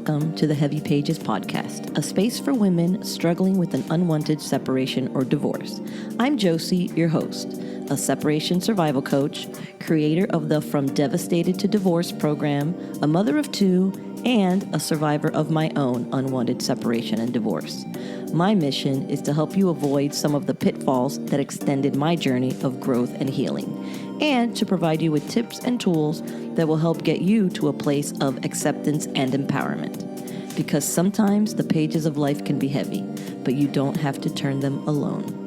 Welcome to the Heavy Pages podcast, a space for women struggling with an unwanted separation or divorce. I'm Josie, your host, a separation survival coach, creator of the From Devastated to Divorce program, a mother of two, and a survivor of my own unwanted separation and divorce. My mission is to help you avoid some of the pitfalls that extended my journey of growth and healing, and to provide you with tips and tools that will help get you to a place of acceptance and empowerment. Because sometimes the pages of life can be heavy, but you don't have to turn them alone.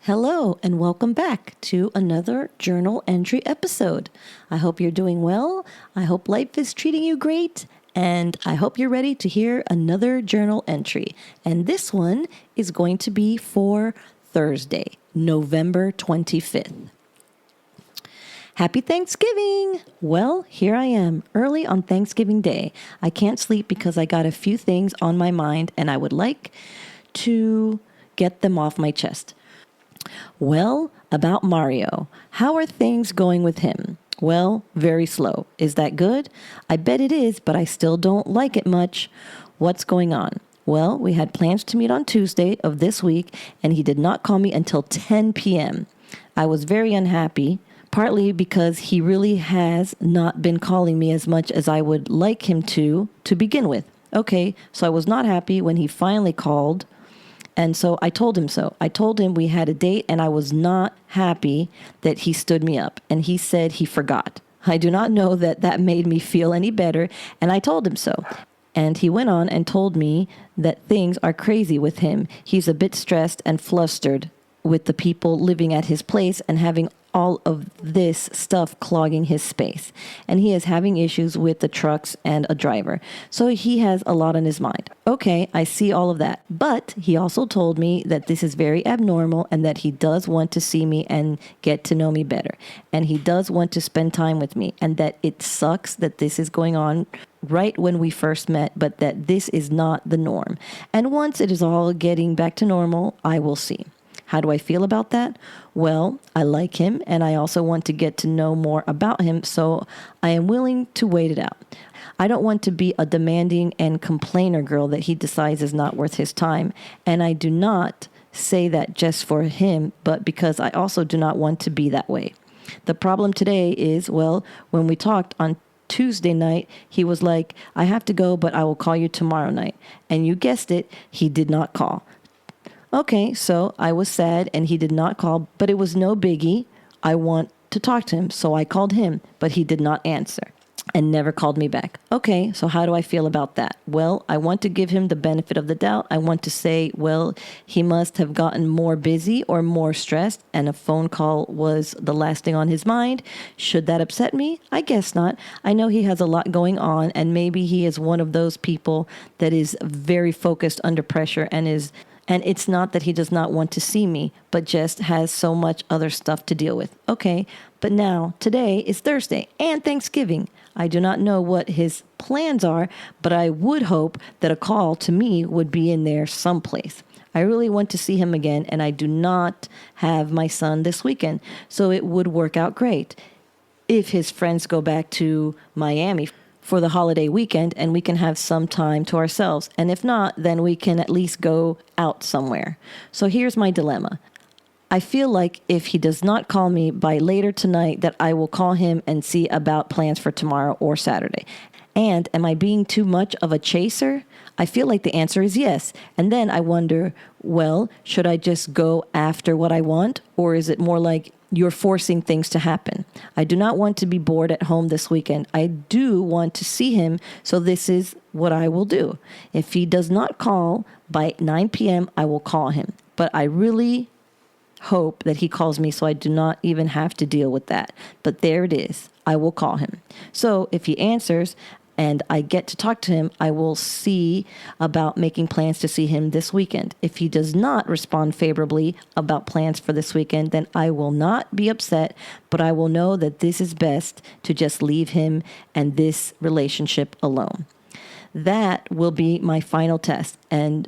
Hello, and welcome back to another journal entry episode. I hope you're doing well. I hope life is treating you great. And I hope you're ready to hear another journal entry. And this one is going to be for Thursday, November 25th. Happy Thanksgiving! Well, here I am, early on Thanksgiving Day. I can't sleep because I got a few things on my mind and I would like to get them off my chest. Well, about Mario, how are things going with him? Well, very slow. Is that good? I bet it is, but I still don't like it much. What's going on? Well, we had plans to meet on Tuesday of this week, and he did not call me until 10 p.m. I was very unhappy, partly because he really has not been calling me as much as I would like him to begin with. Okay, so I was not happy when he finally called. And so I told him so. I told him we had a date and I was not happy that he stood me up. And he said he forgot. I do not know that that made me feel any better. And I told him so. And he went on and told me that things are crazy with him. He's a bit stressed and flustered with the people living at his place and having all of this stuff clogging his space. And he is having issues with the trucks and a driver. So he has a lot on his mind. Okay, I see all of that. But he also told me that this is very abnormal and that he does want to see me and get to know me better. And he does want to spend time with me. And that it sucks that this is going on right when we first met, but that this is not the norm. And once it is all getting back to normal, I will see. How do I feel about that? Well, I like him, and I also want to get to know more about him, so I am willing to wait it out. I don't want to be a demanding and complainer girl that he decides is not worth his time, and I do not say that just for him, but because I also do not want to be that way. The problem today is, well, when we talked on Tuesday night, he was like, I have to go, but I will call you tomorrow night. And you guessed it, he did not call. Okay, so I was sad and he did not call, but it was no biggie. I want to talk to him, so I called him, but he did not answer and never called me back. Okay, so how do I feel about that? Well, I want to give him the benefit of the doubt. I want to say, well, he must have gotten more busy or more stressed, and a phone call was the last thing on his mind. Should that upset me? I guess not. I know he has a lot going on, and maybe he is one of those people that is very focused under pressure and it's not that he does not want to see me, but just has so much other stuff to deal with. Okay, but now, today is Thursday and Thanksgiving. I do not know what his plans are, but I would hope that a call to me would be in there someplace. I really want to see him again, and I do not have my son this weekend, so it would work out great if his friends go back to Miami for the holiday weekend and we can have some time to ourselves. And if not, then we can at least go out somewhere. So here's my dilemma. I feel like if he does not call me by later tonight, that I will call him and see about plans for tomorrow or Saturday. And am I being too much of a chaser? I feel like the answer is yes. And then I wonder, well, should I just go after what I want? Or is it more like you're forcing things to happen? I do not want to be bored at home this weekend. I do want to see him, so this is what I will do. If he does not call by 9 p.m., I will call him. But I really hope that he calls me so I do not even have to deal with that. But there it is. I will call him. So if he answers and I get to talk to him, I will see about making plans to see him this weekend. If he does not respond favorably about plans for this weekend, then I will not be upset, but I will know that this is best to just leave him and this relationship alone. That will be my final test. And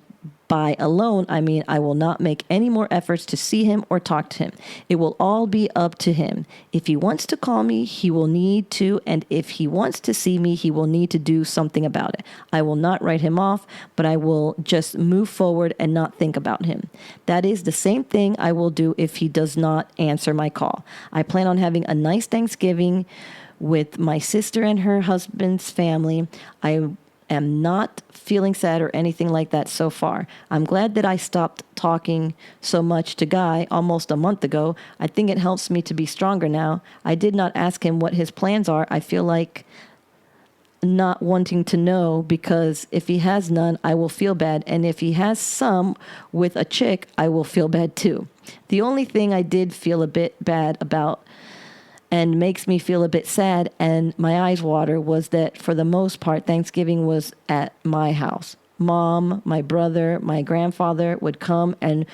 by alone, I mean I will not make any more efforts to see him or talk to him. It will all be up to him. If he wants to call me, he will need to, and if he wants to see me, he will need to do something about it. I will not write him off, but I will just move forward and not think about him. That is the same thing I will do if he does not answer my call. I plan on having a nice Thanksgiving with my sister and her husband's family. I am not feeling sad or anything like that so far. I'm glad that I stopped talking so much to Guy almost a month ago. I think it helps me to be stronger now. I did not ask him what his plans are. I feel like not wanting to know, because if he has none, I will feel bad. And if he has some with a chick, I will feel bad too. The only thing I did feel a bit bad about and makes me feel a bit sad and my eyes water was that for the most part, Thanksgiving was at my house. Mom, my brother, my grandfather would come and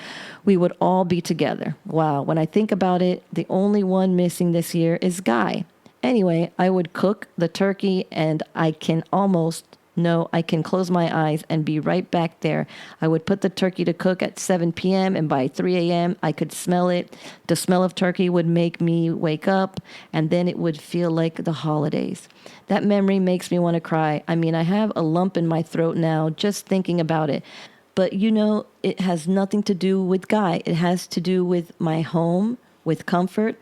we would all be together. Wow. When I think about it, the only one missing this year is Guy. Anyway, I would cook the turkey and I can close my eyes and be right back there. I would put the turkey to cook at 7 p.m. and by 3 a.m. I could smell it. The smell of turkey would make me wake up and then it would feel like the holidays. That memory makes me want to cry. I mean, I have a lump in my throat now just thinking about it. But it has nothing to do with Guy. It has to do with my home, with comfort,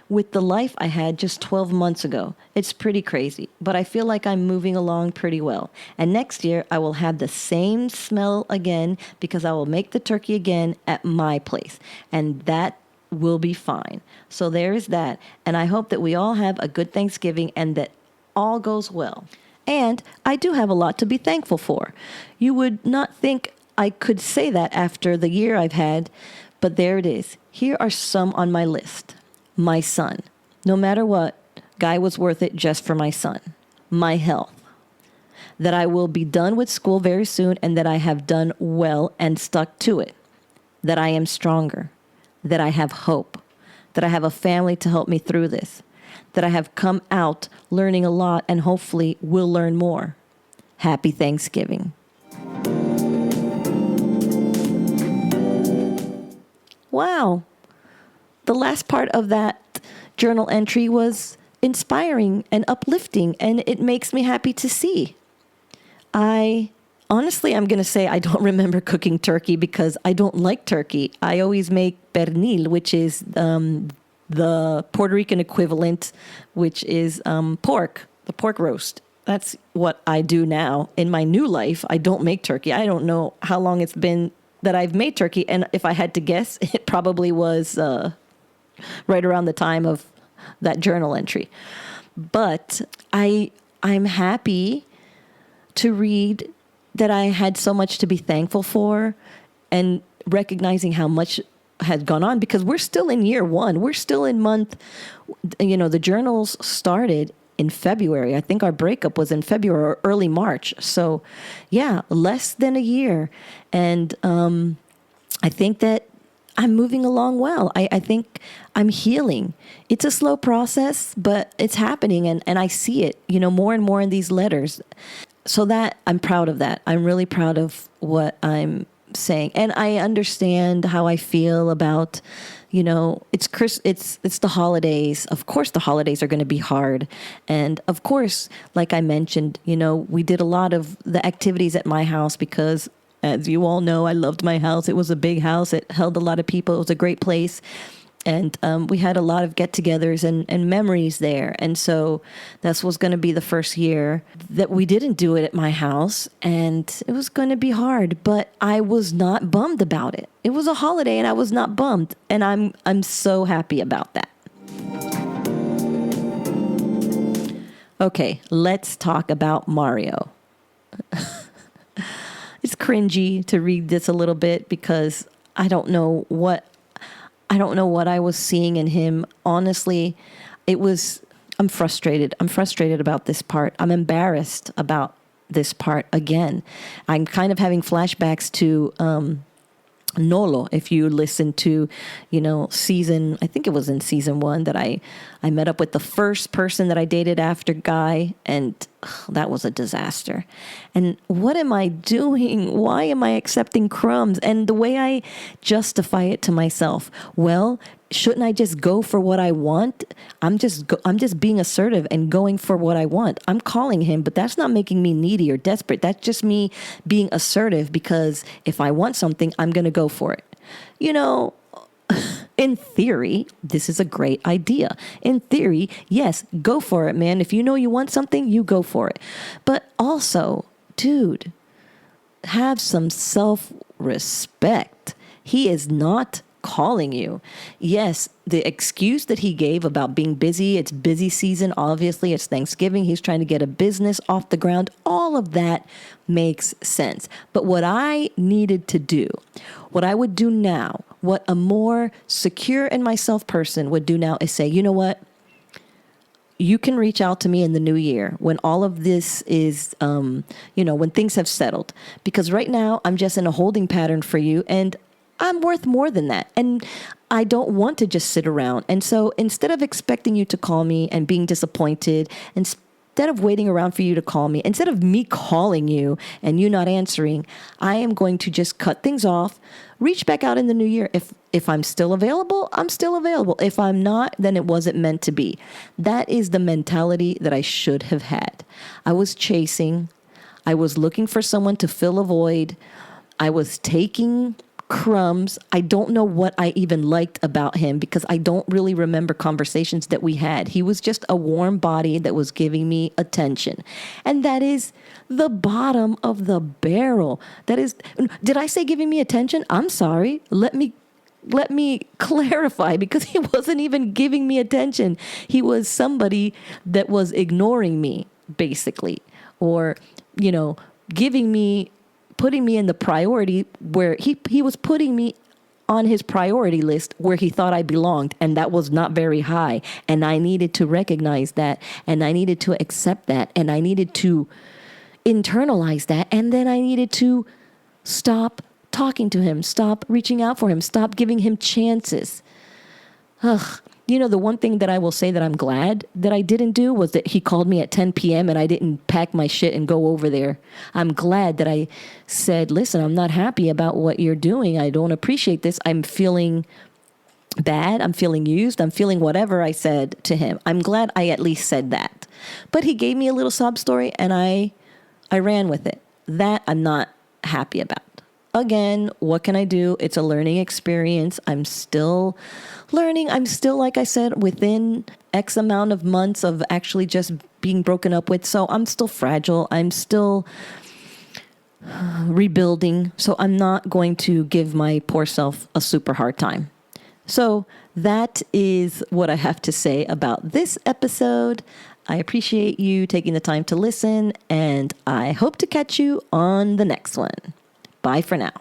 with the life I had just 12 months ago. It's pretty crazy, but I feel like I'm moving along pretty well. And next year, I will have the same smell again because I will make the turkey again at my place. And that will be fine. So there is that. And I hope that we all have a good Thanksgiving and that all goes well. And I do have a lot to be thankful for. You would not think I could say that after the year I've had, but there it is. Here are some on my list. My son. No matter what, Guy was worth it just for my son. My health. That I will be done with school very soon and that I have done well and stuck to it. That I am stronger. That I have hope. That I have a family to help me through this. That I have come out learning a lot and hopefully will learn more. Happy Thanksgiving. Wow. The last part of that journal entry was inspiring and uplifting, and it makes me happy to see. I'm going to say I don't remember cooking turkey because I don't like turkey. I always make pernil, which is the Puerto Rican equivalent, which is pork, the pork roast. That's what I do now. In my new life, I don't make turkey. I don't know how long it's been that I've made turkey, and if I had to guess, it probably was right around the time of that journal entry. But I'm happy to read that I had so much to be thankful for and recognizing how much had gone on because we're still in year one. We're still in month, the journals started in February. I think our breakup was in February or early March. So yeah, less than a year. And I think that I'm moving along well. I think I'm healing. It's a slow process, but it's happening. And I see it, more and more in these letters. So that I'm proud of that. I'm really proud of what I'm saying. And I understand how I feel about, it's the holidays. Of course, the holidays are going to be hard. And of course, like I mentioned, we did a lot of the activities at my house because as you all know, I loved my house. It was a big house. It held a lot of people. It was a great place. And we had a lot of get-togethers and memories there. And so this was going to be the first year that we didn't do it at my house. And it was going to be hard. But I was not bummed about it. It was a holiday and I was not bummed. And I'm so happy about that. Okay, let's talk about Mario. It's cringy to read this a little bit because I don't know what I was seeing in him. Honestly, I'm frustrated. I'm frustrated about this part. I'm embarrassed about this part again. I'm kind of having flashbacks to Nolo. If you listen to, I think it was in season 1 that I met up with the first person that I dated after Guy. And that was a disaster. And what am I doing? Why am I accepting crumbs? And the way I justify it to myself, well, shouldn't I just go for what I want? I'm just being assertive and going for what I want. I'm calling him, but that's not making me needy or desperate. That's just me being assertive, because if I want something, I'm going to go for it. In theory, this is a great idea. In theory, yes, go for it, man. If you know you want something, you go for it. But also, dude, have some self-respect. He is not calling you. Yes, the excuse that he gave about being busy, it's busy season, obviously, it's Thanksgiving, he's trying to get a business off the ground, all of that makes sense. But what I needed to do, what I would do now, what a more secure in myself person would do now is say, you know what? You can reach out to me in the new year when all of this is, when things have settled. Because right now I'm just in a holding pattern for you, and I'm worth more than that. And I don't want to just sit around. And so instead of expecting you to call me and being disappointed, instead of waiting around for you to call me, instead of me calling you and you not answering, I am going to just cut things off, reach back out in the new year. If I'm still available, I'm still available. If I'm not, then it wasn't meant to be. That is the mentality that I should have had. I was chasing. I was looking for someone to fill a void. I was taking crumbs. I don't know what I even liked about him, because I don't really remember conversations that we had. He was just a warm body that was giving me attention. And that is the bottom of the barrel. Did I say giving me attention? I'm sorry. Let me clarify, because he wasn't even giving me attention. He was somebody that was ignoring me, basically, or, putting me in the priority where he was putting me on his priority list where he thought I belonged, and that was not very high. And I needed to recognize that, and I needed to accept that, and I needed to internalize that, and then I needed to stop talking to him, stop reaching out for him, stop giving him chances. The one thing that I will say that I'm glad that I didn't do was that he called me at 10 p.m. and I didn't pack my shit and go over there. I'm glad that I said, listen, I'm not happy about what you're doing. I don't appreciate this. I'm feeling bad. I'm feeling used. I'm feeling whatever I said to him. I'm glad I at least said that. But he gave me a little sob story and I ran with it. That I'm not happy about. Again, what can I do? It's a learning experience. I'm still learning. I'm still, like I said, within X amount of months of actually just being broken up with. So I'm still fragile. I'm still rebuilding. So I'm not going to give my poor self a super hard time. So that is what I have to say about this episode. I appreciate you taking the time to listen, and I hope to catch you on the next one. Bye for now.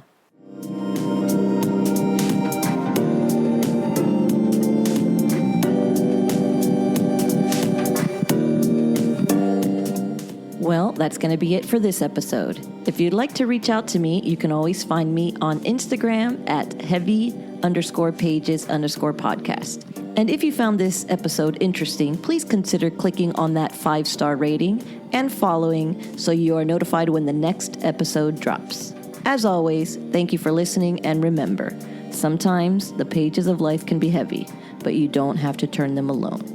Well, that's going to be it for this episode. If you'd like to reach out to me, you can always find me on Instagram at heavy_pages_podcast. And if you found this episode interesting, please consider clicking on that 5-star rating and following so you are notified when the next episode drops. As always, thank you for listening, and remember, sometimes the pages of life can be heavy, but you don't have to turn them alone.